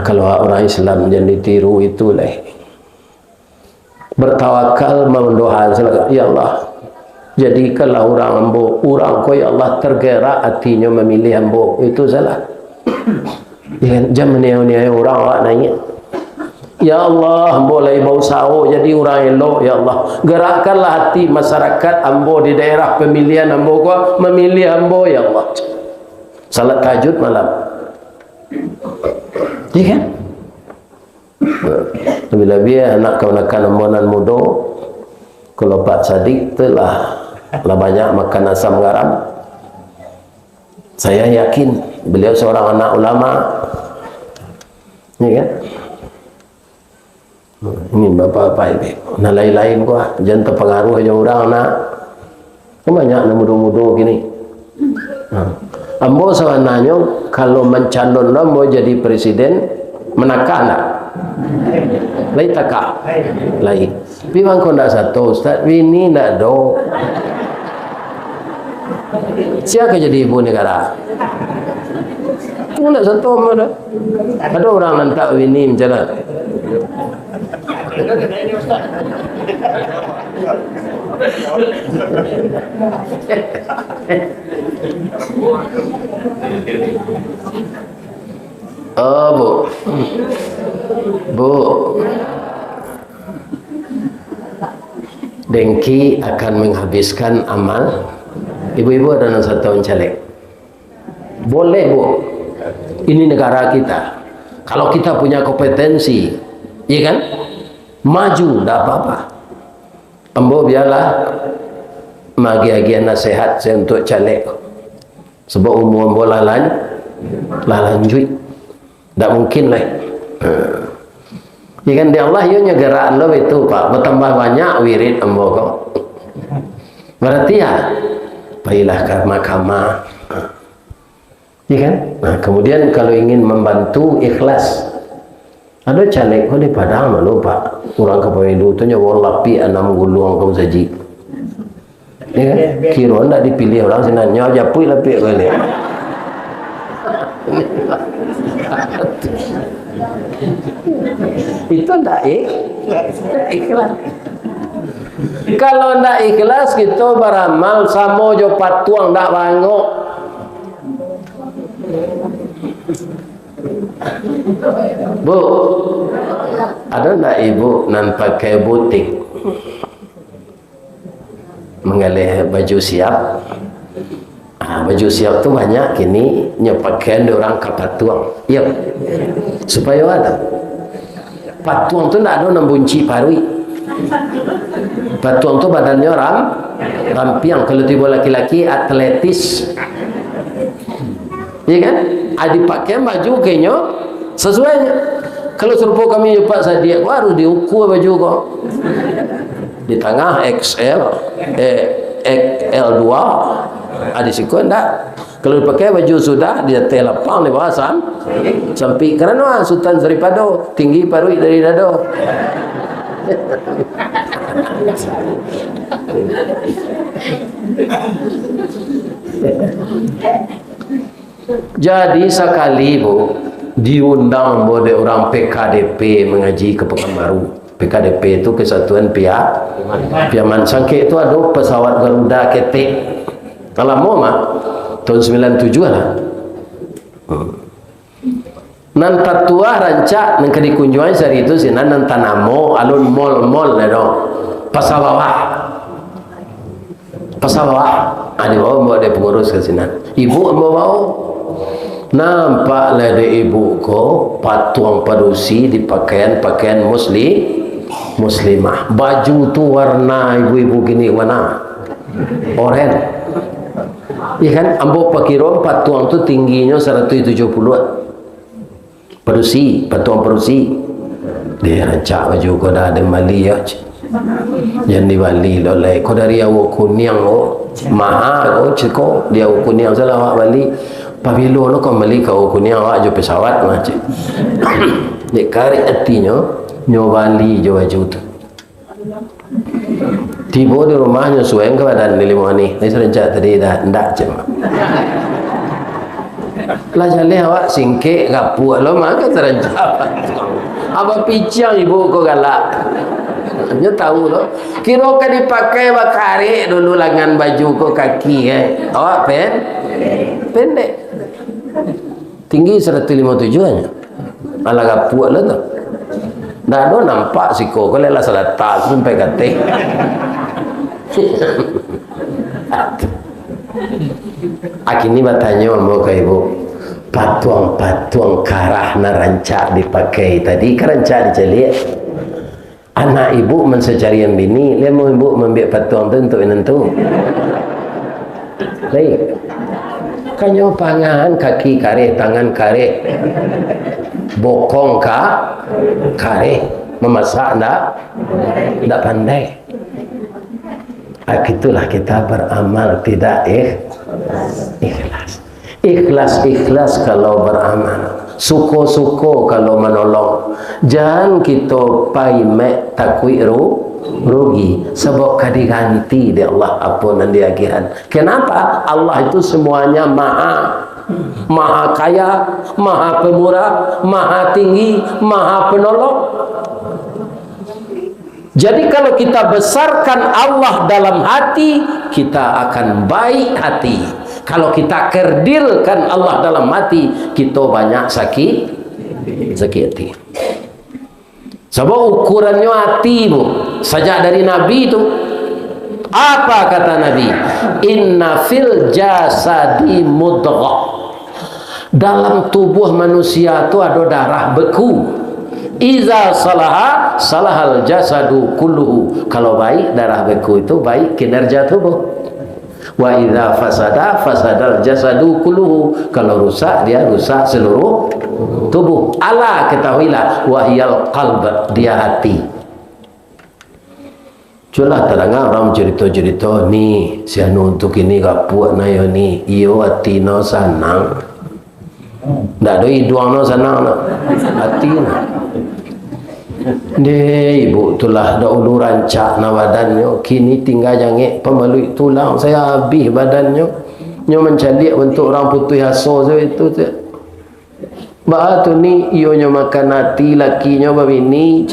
Kalau orang Islam jangan ditiru itulah. Bertawakal mendoa, ya Allah, jadikanlah orang ambo, orang ko ya Allah tergerak hatinya memilih ambo. Itu salah. Jangan niau-niau orang awak nanya. Ya Allah, ambo lagi bau sawo jadi orang elok. Ya Allah, gerakkanlah hati masyarakat ambo di daerah pemilihan ambo ko memilih ambo. Ya Allah, salat tahajud malam. Iya kan? Lebih-lebih anak keponakan ambonan muda, kalau Pak Sadik telah banyak makan asam garam. Saya yakin beliau seorang anak ulama. Ini kan? Ini bapak-bapak ini. Nah lain-lain gua jangan terpengaruh aja orang nak. Banyak muda-muda gini. Ambo sebenarnya kalau mencalon ambo jadi presiden menakah nak? Lain takah? Lain. Tapi bang kau nak satu Ustaz, ini nak do. Siapa jadi ibu negara? Kau nak satu mana? Ada orang nantak ini macam mana? Oh Bu, dengki akan menghabiskan amal. Ibu-ibu ada yang satu caleg. Boleh Bu, ini negara kita. Kalau kita punya kompetensi, iya kan? Maju, tidak apa-apa. Ambo biarlah magi-agian nasihat saya untuk caleg. Sebab umur ambo lalanjui. Tak mungkin lah. Ya kan di Allah ianya gerak lo itu Pak. Bertambah banyak wirid ambo kau. Berarti ya, pergilah ke mahkamah. Ya kan? Nah, kemudian kalau ingin membantu ikhlas. Ada caleg kau di Padang malu Pak. Kurang kepemilu tu nyawa lapi 6 gulung kau saji. Ya kan? Kira nak dipilih orang senanya japui lapi kau ni. Itu tidak ikhlas. Kalau tidak ikhlas kita beramal sama jo patuang tidak bangok. Bu, ada tidak ibu nan pakai butik mengalih baju siap? Baju siap tu banyak kini nyepakaian orang kapatuang. Ya, supaya ada patuang tu tak ada nembunci parui. Patuang tu badannya rampiang. Kalau tiba laki-laki atletis, ya kan? Dipakai baju kayaknya sesuainya. Kalau serupa kami Pak Sadiq baru diukur baju kok di tengah XL, XL2. Ada siku enggak. Kalau dipakai baju sudah dia telepang di bawah sampai kerana Sultan Saripado tinggi parui dari dado. Jadi sekali Bu diundang boleh orang PKDP mengaji ke Pekanbaru. PKDP itu Kesatuan Piaman Sangke itu ada pesawat Garuda ketik. Kalau mau mah tahun 97 lah. Nan tatua rancak nan kadi kunjungan sehari itu sinan nan tanamo alun mall lah dong. Pasawawah. Ada bawa dia pengurus ke sinan. Ibu mau bawa. Nampaklah ada ibu ko patuang padusi di pakaian muslimah. Baju tu warna ibu-ibu gini warna oranye. Ya kan, ambo pakiro patuang tu tingginya 170 patuang perusi dia rancak baju kau dah ada Bali ya yang di Bali loleh kau dari awak kuning mahal kau ceko dia awak kuning salah awak Bali pabilo lo kau Bali kau kuning awak jo pesawat macam dia kari hatinya nyo Bali jo baju tu tiba di rumahnya sueng kepada lima ni. Ini serencak tadi dah ndak cema. Lah jale awak singkek gapuak lo maka terencap. Apa picang ibu ko galak. Nya tahu lo. Kira kan dipakai bakare dulu lengan baju ko kaki Awak pendek. Tinggi 157 nya. Ala gapuak lo tu. Dah do nampak siko ko lela salah tak sampai kate. Akini bertanya sama ke ibu, patuang-patuang karah na rancak dipakai tadi kerancak dicelik. Anak ibu mensecarian bini, lemu ibu membiak patuang tu untuk nentu. Baik. Kanyo pangan kaki kare, tangan kare, bokong kare, memasak ndak pandai. Itulah kita beramal tidak ikhlas. Ikhlas kalau beramal, suko kalau menolong. Jangan kita paimek takwi rugi sebab kadiganti di Allah apunan di akhirat. Kenapa? Allah itu semuanya maha kaya, maha pemurah, maha tinggi, maha penolong. Jadi kalau kita besarkan Allah dalam hati, kita akan baik hati. Kalau kita kerdilkan Allah dalam hati, kita banyak sakit hati. Sebab ukurannya hati bu. Sejak dari Nabi itu, apa kata Nabi? Inna fil jasadi mudghah. Dalam tubuh manusia itu ada darah beku. Iza salaha salahal jasadu kulluhu. Kalau baik darah beku itu baik kinerja tubuh. Wa iza fasada fasadal jasadu kulluhu. Kalau rusak dia rusak seluruh tubuh. Ala ketahuilah wahyal qalb, dia hati. Culah terangah orang cerita-cerita ni si anu untuk ini gapuak na yo ni iyo hati no sanang. Ndak ada hiduang no sanang no. Hati no. Deh ibu itulah dahulu rancak na badannya, kini tinggal jangik pemeluk tulang saya habis badannya. Nyo mencalik bentuk orang putih aso itu tu. Ba tu ni io nyo makan hati lakinya babini.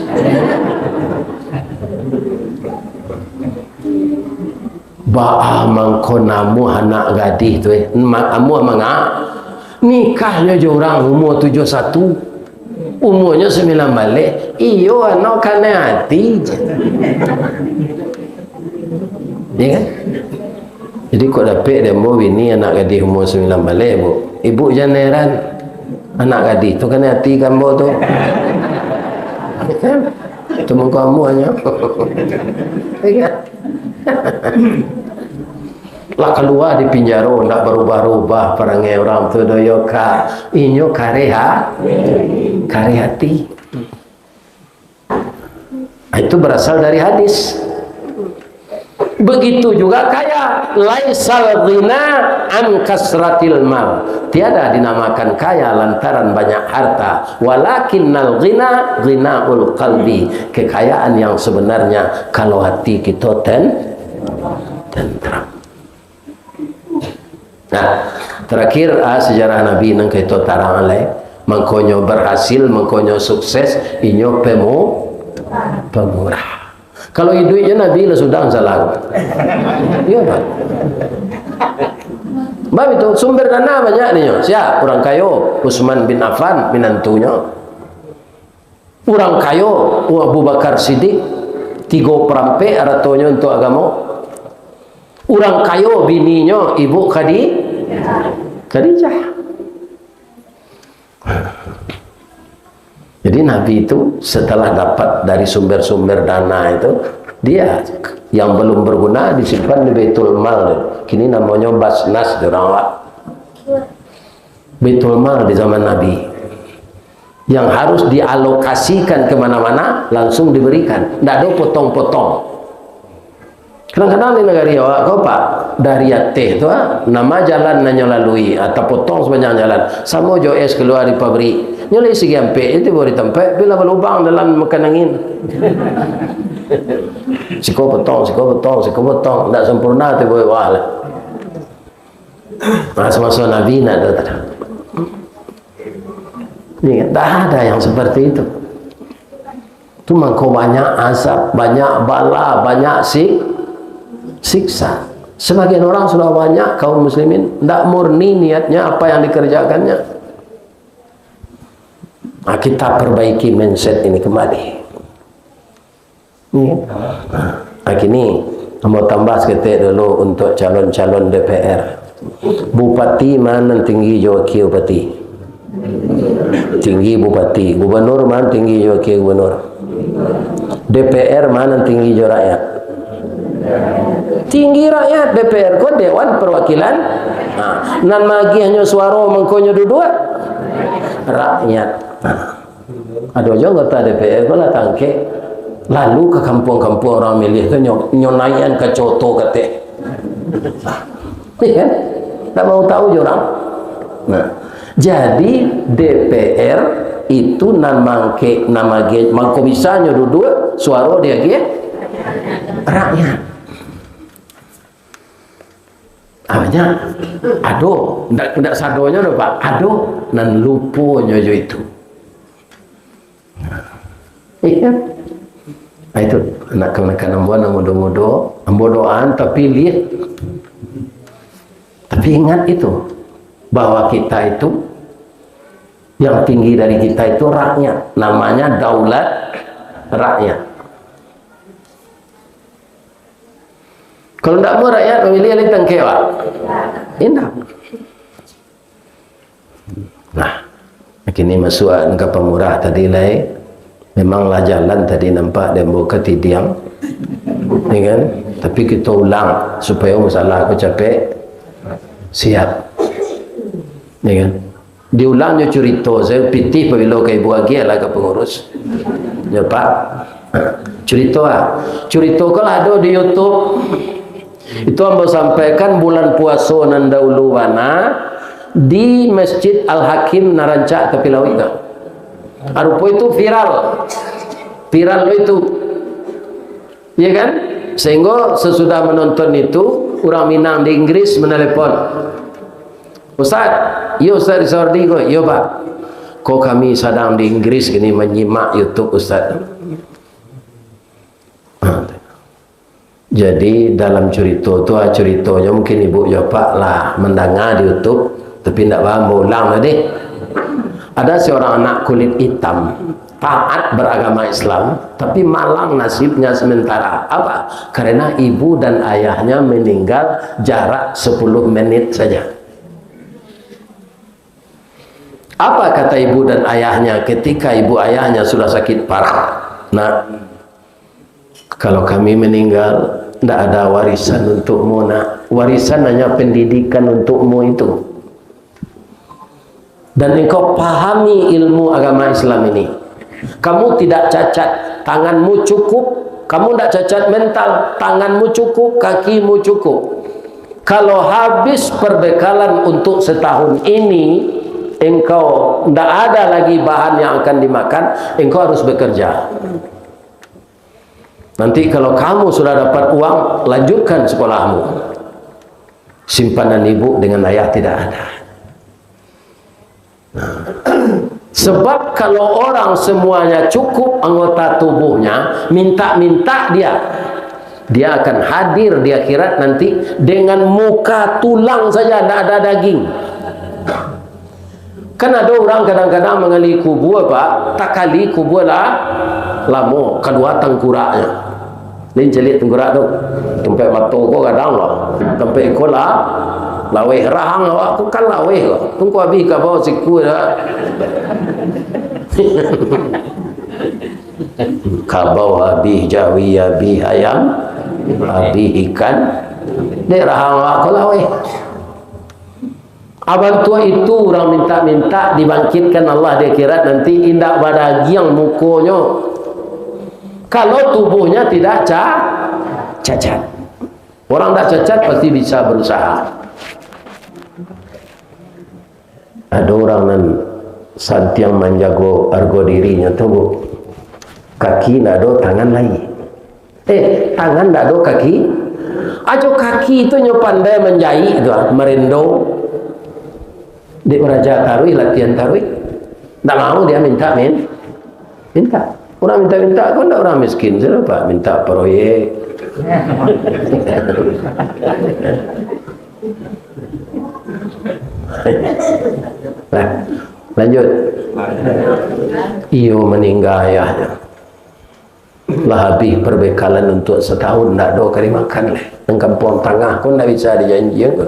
Ba mangkonamu anak gadis tu amu manga nikahnya je orang umur 71. Umurnya 9 balik. Iyo anak kena hati je. Ya kan? Jadi kok dapat demo bini anak gadis umur 9 balik bu. Ibu jangan heran. Anak gadis tu kena hati kamu tu. Kan? Cuma kamu hanya. Ya kan? Lah keluar di penjara ndak berubah-ubah perangai orang tu doyoka inyo kareha kare hati. Itu berasal dari hadis. Begitu juga kaya, laisal ghina an kasratil mal. Tiada dinamakan kaya lantaran banyak harta, walakinnal ghina ghinaul qalbi. Kekayaan yang sebenarnya kalau hati kita tentram. Nah, terakhir sejarah Nabi nang kita tarang alai, mangkonyo berhasil, mangkonyo sukses, inyo pemurah. Kalau hidupnya Nabi lah sudah salah. Iya Pak. Bab itu sumber dana banyak nih. Siapa orang kayo? Utsman bin Affan binantunya. Orang kayo Abu Bakar Siddiq, 3 perampe aratonya untuk agama. Orang kayo bininya ibu Khadijah. Jadi Nabi itu setelah dapat dari sumber-sumber dana itu, dia yang belum berguna disimpan di Baitul Mal. Kini namanya Basnas di orang Baitul Mal di zaman Nabi. Yang harus dialokasikan kemana-mana langsung diberikan. Tidak ada potong-potong. Kadang-kadang di negara awak kau pak dari teh tu nama jalan nanya lalui atau potong sepanjang jalan sama jo es keluar di pabrik nyoleh segi ampe itu baru tempat bila berlubang dalam makan angin siko potong tidak sempurna tu boleh wah lah. Masa Nabi nak ada Tidak ada yang seperti itu. Itu mangko banyak azab, banyak bala, banyak siksa. Sebagian orang sudah banyak kaum muslimin tidak murni niatnya apa yang dikerjakannya. Nah, kita perbaiki mindset ini kembali. Nah, kini mau tambah sedikit dulu untuk calon-calon DPR. Bupati mana tinggi wakil bupati? Tinggi bupati. Gubernur mana tinggi wakil gubernur? DPR mana tinggi rakyat? Tinggi rakyat. DPR kok Dewan Perwakilan. Nah, nan magi hanya suara mengkonyo dua rakyat. Nah, ada aja anggota DPR kok lah tangke lalu ke kampung-kampung orang milih itu nyonayan ke coto kate. Kan? Tak mau tahu je orang. Nah, jadi DPR itu nama mangko bisanya dua suara dia ke rakyat. Apanya? Aduh, ndak sadonya dah Pak. Aduh, nan lupunya je itu. Iya. Nah, itu anak-anak ambuan mudo-mudo, ambodoan tapi lihat. Tapi ingat itu bahwa kita itu yang tinggi dari kita itu rakyat, namanya daulat rakyat. Kalau tidak mau rakyat memilih elit yang kewa, indah. Nah, kini masuk ke pemurah tadi lah. Memanglah jalan tadi nampak dan buka tidiang, ya kan? Tapi kita ulang supaya masalah aku capek siap, ya kan? Diulangnya cerita saya pitih pabilo ke ibu lagi lah ke pengurus, ya Pak. Cerita kalau ada di YouTube itu ambo sampaikan bulan puasa nan dahulu wana di Masjid Al Hakim Narancak Kepilawika. Arupa itu viral lo itu, ya kan? Sehingga sesudah menonton itu orang Minang di Inggris menelepon, Ustaz, iya Ustaz Risordi kok, iya Pak, kok kami sedang di Inggris gini menyimak YouTube Ustaz. Jadi dalam cerita itu ceritanya mungkin ibu Pak lah mendengar di YouTube tapi tidak paham ulang tadi. Ada seorang anak kulit hitam taat beragama Islam tapi malang nasibnya sementara. Apa? Karena ibu dan ayahnya meninggal jarak 10 menit saja. Apa kata ibu dan ayahnya ketika ibu ayahnya sudah sakit parah? Nah, kalau kami meninggal tidak ada warisan untukmu nak. Warisan hanya pendidikan untukmu itu. Dan engkau pahami ilmu agama Islam ini. Kamu tidak cacat, tanganmu cukup. Kamu tidak cacat mental, tanganmu cukup, kakimu cukup. Kalau habis perbekalan untuk setahun ini, engkau tidak ada lagi bahan yang akan dimakan, engkau harus bekerja. Nanti kalau kamu sudah dapat uang, lanjutkan sekolahmu. Simpanan ibu dengan ayah tidak ada. Nah, sebab kalau orang semuanya cukup anggota tubuhnya, minta-minta dia akan hadir di akhirat nanti dengan muka tulang saja, tidak ada daging. Kan ada orang kadang-kadang mengali kubur Pak, tak kali kubur lah lamo kedua tengkuraknya. Lain celik tengkurak tu, tempat mata kau kadang lah, tempat kau lah. Laweh rahang awak tu kan laweh lah. Tunggu habis ke bawah siku dah. Kabau habis jawi habis ayam habis ikan. Dek rahang awak kau laweh. Abang tua itu orang minta-minta dibangkitkan Allah di akhirat nanti indak badagiang mukonya. Kalau tubuhnya tidak cacat. Orang tak cacat pasti bisa berusaha. Ada orang nan santiang menjago argo dirinya tu kaki nak do tangan lagi. Tangan tak do kaki. Ajo kaki itu nyo pandai menjahit tu merendo. Dek Raja Tarui latihan Tarui. Tak mau dia minta minta. Orang minta kau tak orang miskin, siapa minta proyek. Nah, lanjut. Iyo meninggal ayahnya. Lah habis perbekalan untuk setahun, tak ada kali makan leh. Nang kampung tengah pun tak bisa dijanji ke.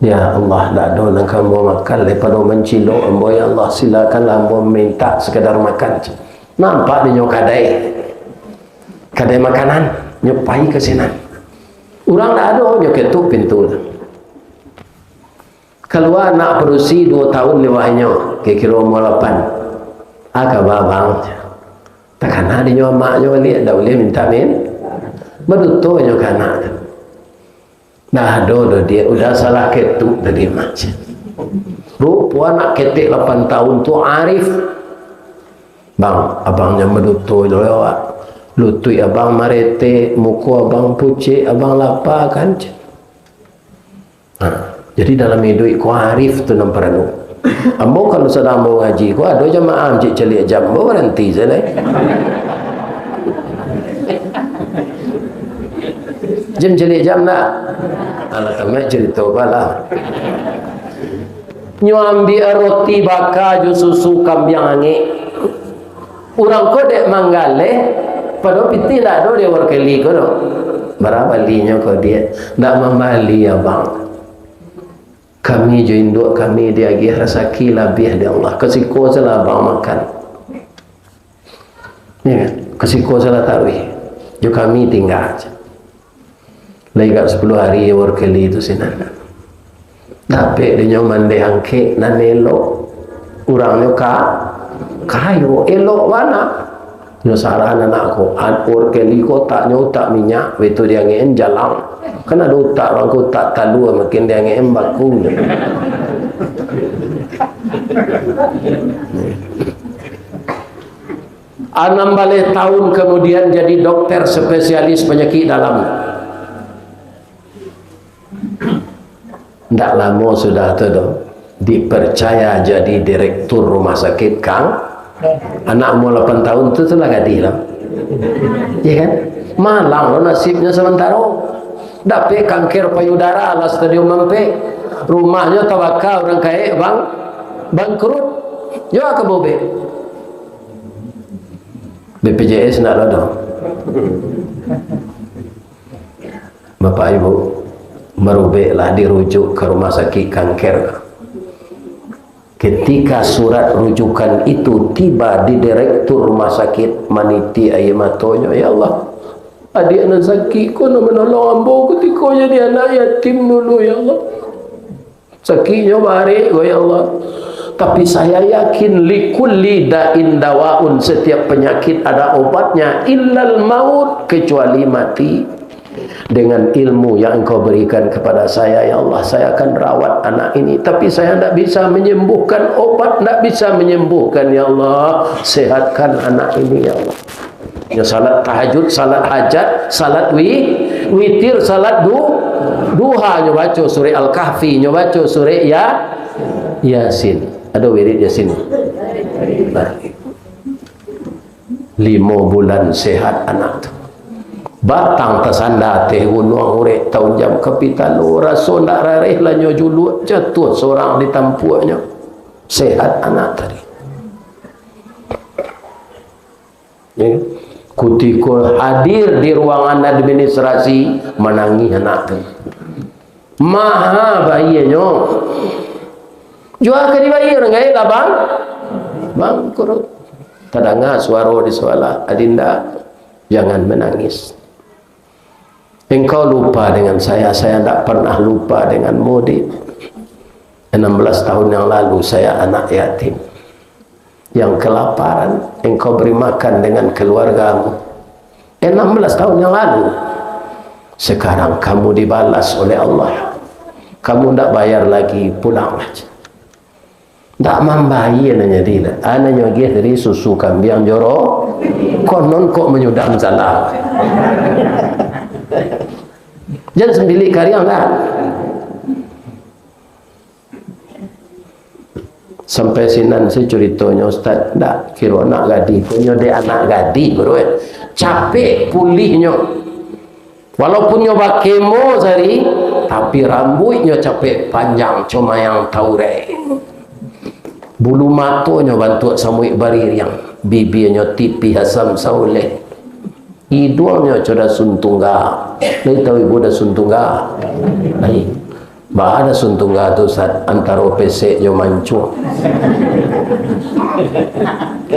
Ya Allah, tak ada nang kampung makan leh. Pada mencilok, ambo ya Allah silakanlah ambo minta sekadar makan. Nampak dia nyokadai. Kadai makanan, nyopai ke sini. Orang tak ada, dia ketuk pintu. Keluar nak berusi 2 tahun lewahnya, kira-kira umur 8. Agak babang. Takkan ada nyawa maknya balik, tak boleh minta Berutuhnya kanak. Dah ada dia, udah salah ketuk tadi macam. Rupa anak ketik 8 tahun tu Arif. Bang, abangnya medutuh lewat. Lutui abang marete, muka abang pucik, abang lapar kan. Jadi dalam hidup ku Arif tu nampak tu. Ambo kalau sedang mau ngaji, ku ada jemaah cik celik jam, ambo berhenti saja. Jam celik jam nak. Alah tamat cerita balah. Nyambi roti bakar ju susu kambing angin. Orang ko dek manggale, pada piti tak ada dia berkeli ko. Berapa linya ko dia? Tak membali abang. Kami jo induk kami dia agih rasaki labih dia Allah. Kesiko salah abang makan. Ya kan? Kesiko salah taruh. Jo kami tinggal aja. Lagi kat 10 hari dia berkeli itu sinan. Tapi dia nyaman dia angke nan elok. Urangnya kayu elok mana? Nyo saran anakku, atur keli ko tak nyotak minyak, betul dia ngeen jalan. Kan ada utak orang ko tak talu makin dia ngeen baku. Enam balik tahun kemudian jadi dokter spesialis penyakit dalam. Tak lama sudah tu dipercaya jadi direktur rumah sakit Kang. Anak umur 8 tahun tu lah gadis lah. Ya kan? Malang lo nasibnya sementara. Dapat kanker payudara lah stadium mampe. Rumahnya tawakal orang kaya bangkrut. Jauh ke bobe. BPJS nak ada. Bapak Ibu merubeklah dirujuk ke rumah sakit kanker. Ketika surat rujukan itu tiba di direktur rumah sakit, maniti air matanya, ya Allah, adik anak sakit kau nak menolong ambo ketika jadi anak yatim dulu, ya Allah. Sakitnya barik, ya Allah. Tapi saya yakin likulli da'in dawaun, setiap penyakit ada obatnya, illal maut, kecuali mati. Dengan ilmu yang engkau berikan kepada saya, ya Allah, saya akan rawat anak ini. Tapi saya tidak bisa menyembuhkan, obat tidak bisa menyembuhkan, ya Allah. Sehatkan anak ini, ya Allah. Ya, salat tahajud, salat hajat, salat witir, salat duha, nyo baca surah Al-Kahfi, nyo baca surah Yasin. Ada wirid Yasin. Nah, 5 bulan sehat anak tu. Batang tersandar teh gunung urek tahun jam kapital rasul nak rarih lah nyo juluk jatuh seorang di tampuknya. Sehat anak tadi. Ya. Ketika hadir di ruangan administrasi, menangis anak tu. Maha bayinya. Jual ke di bayi orang gaya lah bang. Bangkrut. Terdengar suara di sekolah, Adinda, jangan menangis. Engkau lupa dengan saya tidak pernah lupa dengan Mudi. 16 tahun yang lalu saya anak yatim yang kelaparan, engkau beri makan dengan keluargamu. 16 tahun yang lalu. Sekarang kamu dibalas oleh Allah. Kamu tidak bayar lagi, pulang aja. Tak membayar nanya dia. Ananya dia dari susu kambing jorok. Konon kok menyudam salah. Jangan sendiri karya enggak. Sampai sinan saya ceritanya Ustaz, tak kira anak gadi punya dia anak gadi bro, capek pulihnya. Walaupun nyoba kemo sehari, tapi rambutnya capek panjang, cuma yang tahu reh. Bulu matanya bantu samuik barir yang bibirnya tipi hasam sauleh. Hidungnya sudah suntungga. Lai tahu ibu dah suntungga. Lai. Bah ada suntungga tu saat antara pesek jo mancu.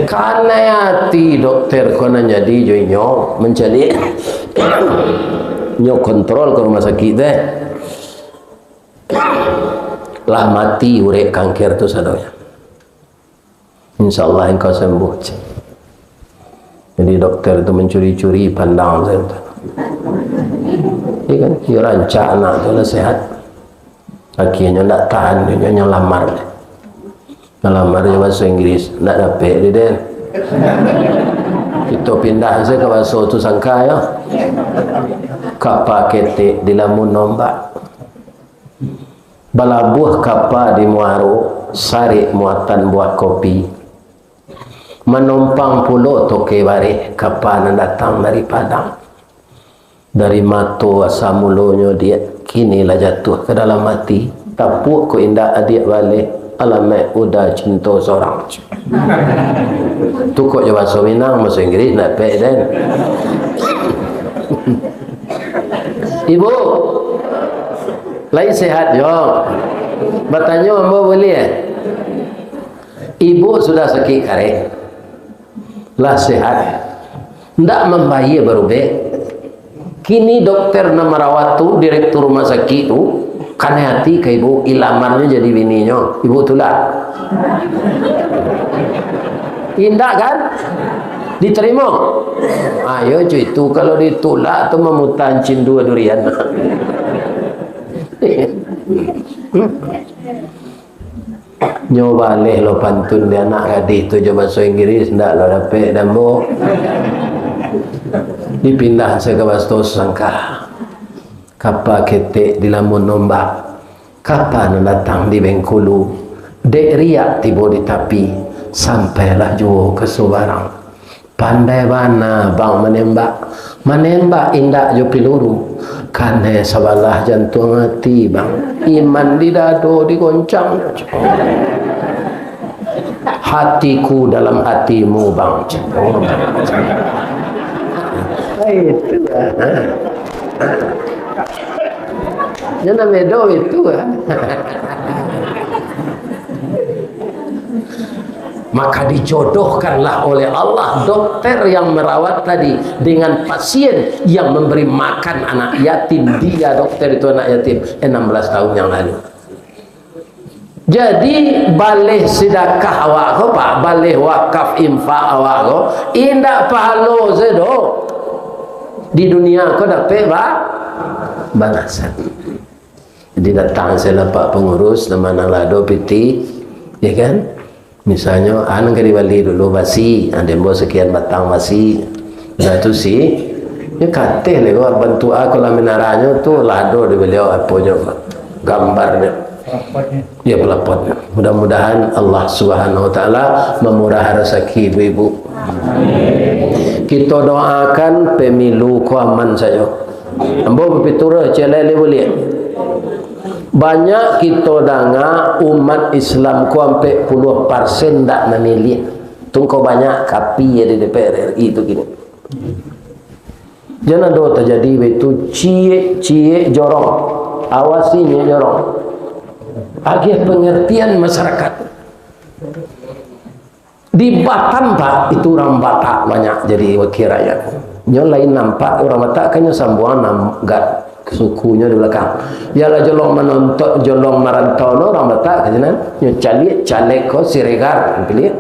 Karena hati dokter kena jadi jo nyo mencari nyo kontrol ke rumah sakit deh. Lah mati urek kanker tu sadonya. InsyaAllah engkau sembuh. Jadi dokter itu mencuri-curi pandang saya. Ini kan, dia rancak anak itu lah sehat. Akhirnya tak tahan, dia nyelamar. Nyelamar dia bahasa Inggris, tak dapat dia deh. Kita pindah saya ke bahasa tu sangka ya. Kapal ketik di lamun nombak. Balabuh kapal di Muaro, sari muatan buat kopi. Menumpang pulau toke bare kapal yang datang dari Padang, dari Mato asal mulanya dia kini lah jatuh ke dalam mati. Tapuk ko indah adik balik alamak udah cinta seorang. Tu kok jawab bahasa Minang, bahasa Inggris nak pek dan. Ibu lain sehat jo. Bertanya ambo boleh Ibu sudah sakit karek. Lah sehat, tidak membayar baru be. Kini dokter nama rawat tu, direktur rumah sakit tu, kan hati ke ibu, ilamarnya jadi bininya, ibu tulak. Indah kan? Diterima. Ayo cuy, itu kalau ditulak tu memutancin dua durian. Nyoba leh lo pantun dia anak gadis tu coba bahasa Inggris ndak lo dapat dambo. Dipindah saya ke bahasa sangka. Kapal ketek di lamun nombak. Kapan datang di Bengkulu. Dek riak tiba di tapi sampailah jauh ke Subarang. Pandai mana bang menembak. Menembak indak jo peluru. Karena sabalah jantung hati bang. Iman di dado digoncang. Hatiku dalam hatimu bang. Itu jangan bedo itu maka dijodohkanlah oleh Allah dokter yang merawat tadi dengan pasien yang memberi makan anak yatim. Dia dokter itu anak yatim 16 tahun yang lalu. Jadi balih sedekah awak ko pak, balih wakaf infak awak ko indak pahalo sedo di dunia ko dapat balasan. Jadi datang saya pak pengurus nama nalado piti, ya kan? Misalnya, anu ke dibali dulu basi, ada mau sekian batang basi, nah tu sih, ya kateh lewat bantu aku lah menaranya tu lado di beliau apanya gambarnya, ya pelapotnya. Mudah-mudahan Allah Subhanahu Wa Taala memurah rezeki ibu-ibu. Kita doakan pemilu ku aman saja. Ambo berpitura celele boleh. Banyak kita dengar umat Islam ku sampai 10% tak memilih. Tunggu banyak kapi ya di DPR RI itu gini. Jangan doa terjadi itu cie jorong. Awasinya jorong. Agar pengertian masyarakat. Di Batam pak itu orang Batak banyak jadi wakil rakyat. Yang lain nampak orang Batak kayaknya sambuan enggak sukunya di belakang. Biarlah jolong menonton, jolong merantau orang Batak kajian. Nyocali caleg ko siregar pilih.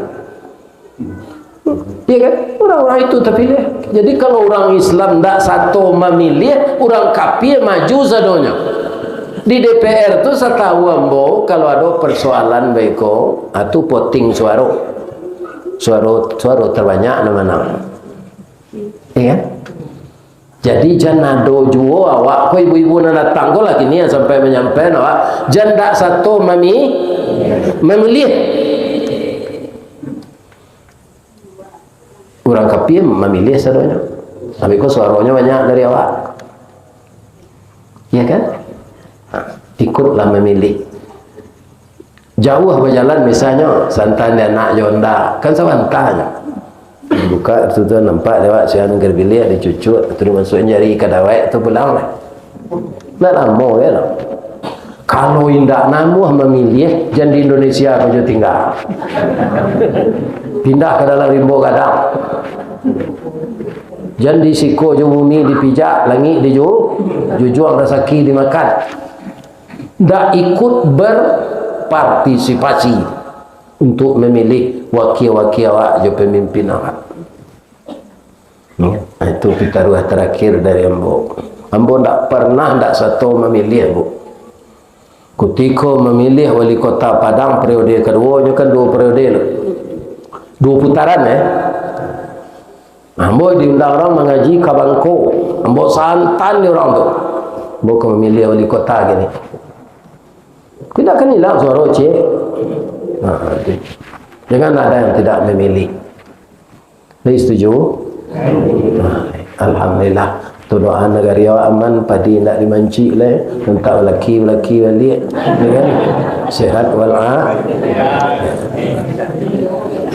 Iya kan? Orang-orang itu terpilih. Jadi kalau orang Islam tidak satu memilih, orang kafir maju sadonya. Di DPR tu setahu ambo kalau ada persoalan beko atau voting suara terbanyak nama-nama. Iya kan? Jadi jangan ada juo awak ko ibu-ibu nak datang ko lagi ni sampai menyampaikan awak jangan satu memilih Orang kapiem memilih sadonya. Tapi kok suaranya banyak dari awak. Ya kan? Ikutlah memilih. Jauh berjalan misalnya santan dan nak jonda kan sawantanya. Buka tu nampak lewat siang gerbilia dicucut terus masukin jari ikat dawai tu pulang lah. Nak lama ya lah. Kalau indak namu memilih jangan di Indonesia aja tinggal. Pindah ke dalam rimbo gadang. Jangan di siko je bumi dipijak, langit dijual rezeki dimakan. Ndak ikut berpartisipasi untuk memilih wakil-wakil awak je pemimpin awak. Itu pitaruah terakhir dari ambo. Ambo ndak pernah ndak satu memilih bu. Ketika memilih wali kota Padang periode kedua, kan 2 periode, 2 putaran ya. Ambo diundang orang mengaji ke Bangko. Ambo santan ni orang tu. Ambo ke memilih wali kota gini. Tidak akan hilang suara cik. Jangan ada yang tidak memilih. Saya setuju? Alhamdulillah. Tu doa negara awak aman, padi nak dimanci lah. Tentang lelaki balik. Kan? Sehat wal'ah.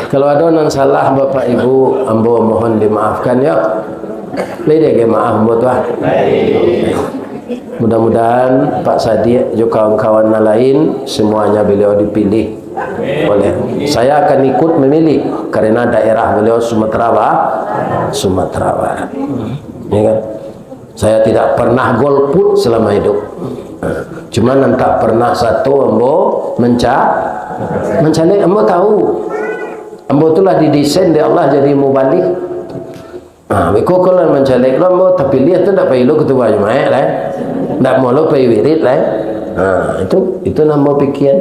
Kalau ada yang salah Bapak Ibu, ambo mohon dimaafkan ya. Lede ke maaf ambo tuan. Mudah-mudahan Pak Sadiq juga kawan-kawan lain semuanya beliau dipilih oleh. Saya akan ikut memilih karena daerah beliau Sumatera Barat. Ya kan? Saya tidak pernah golput selama hidup. Cuma tak pernah satu ambo mencalek. Ambo tahu. Ambo itulah didesain oleh Allah jadi mubalik. Beko kalau mencalek ambo tapi lihat tu tak payah lo ketua jemaah lah. Tak mau lo payah wirid lah. Itu nama pikiran.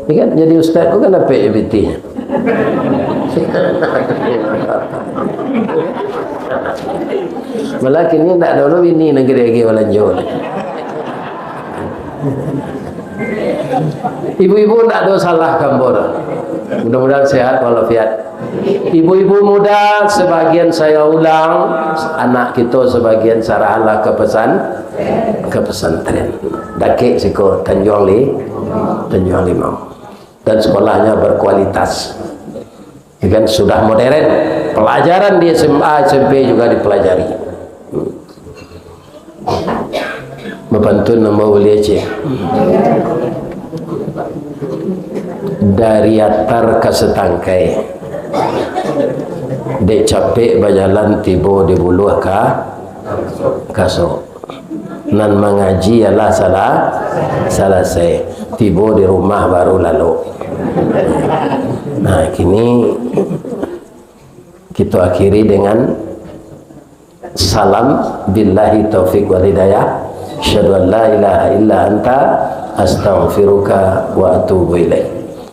Ini kan jadi ustaz kau kan apa EBT-nya. Malah kini tak ada orang ini negeri lagi walanjo. Ibu-ibu tak ada salah kambor. Mudah-mudahan sehat walafiat. Ibu-ibu muda sebagian saya ulang, anak kita sebagian sarahanlah ke pesantren. Dakik siko Tanjung Limau. Dan sekolahnya berkualitas. Kan sudah modern. Pelajaran di SMA, SMP juga dipelajari. Membantu nama boleh cik. Dari atar ke setangkai. Dek capek berjalan tiba di buluh kasok. Nan mengaji ialah selesai. Tiba di rumah baru lalu. Nah, kini kita akhiri dengan salam billahi taufiq wal hidayah. Asyhadu an la ilaha illa anta astaghfiruka wa atubu ilaik.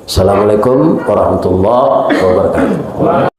Assalamualaikum warahmatullahi wabarakatuh.